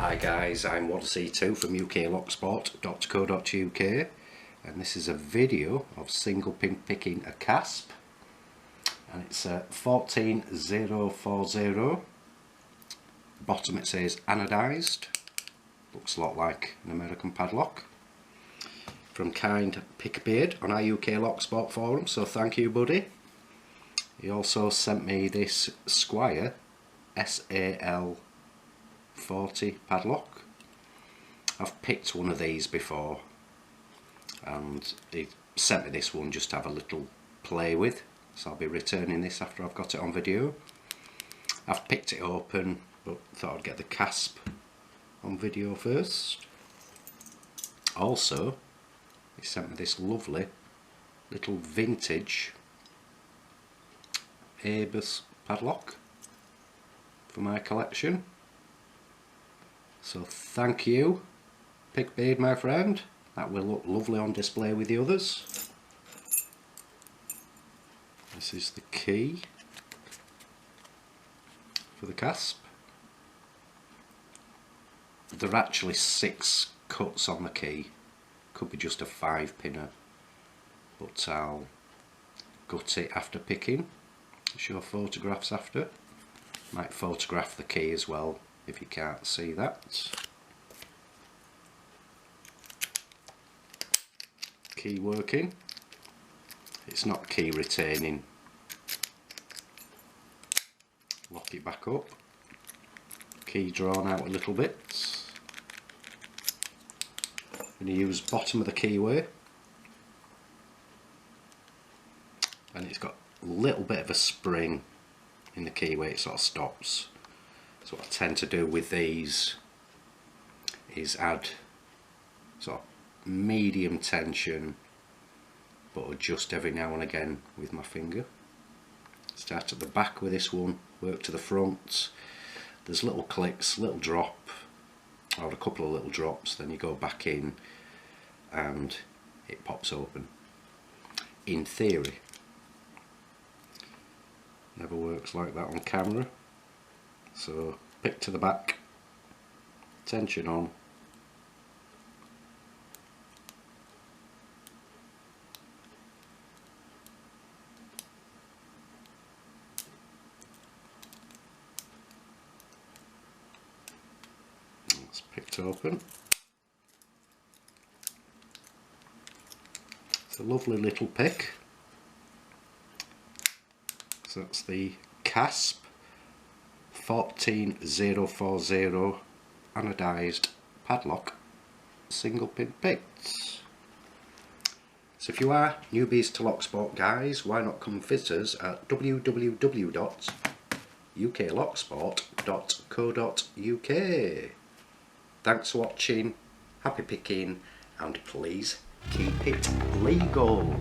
Hi guys, I'm C2 from uklocksport.co.uk and this is a video of single pin picking a Kasp, and it's a 14040. Bottom it says anodised, looks a lot like an American padlock, from Kind Pickbeard on our UK Locksport forum, so thank you buddy. He also sent me this Squire SAL 40 padlock. I've picked one of these before and he sent me this one just to have a little play with, so I'll be returning this after I've got it on video. I've picked it open but thought I'd get the Kasp on video first. Also he sent me this lovely little vintage ANODISED padlock for my collection. So thank you, Pickbeard my friend. That will look lovely on display with the others. This is the key for the Kasp. There are actually 6 cuts on the key. Could be just a 5-pinner, but I'll gut it after picking. Show photographs after. Might photograph the key as well if you can't see that. Key working. It's not key retaining. Lock it back up. Key drawn out a little bit. I'm going to use bottom of the keyway, and it's got a little bit of a spring in the keyway, it sort of stops. So what I tend to do with these is add sort of medium tension but adjust every now and again with my finger. Start at the back with this one, work to the front. There's little clicks, little drop, or a couple of little drops, then you go back in and it pops open. In theory, never works like that on camera. So pick to the back, tension on, it's picked open. It's a lovely little pick. So that's the Kasp 14040 anodised padlock single pin picked. So if you are newbies to Locksport guys, why not come visit us at www.uklocksport.co.uk. Thanks for watching, happy picking, and please keep it legal.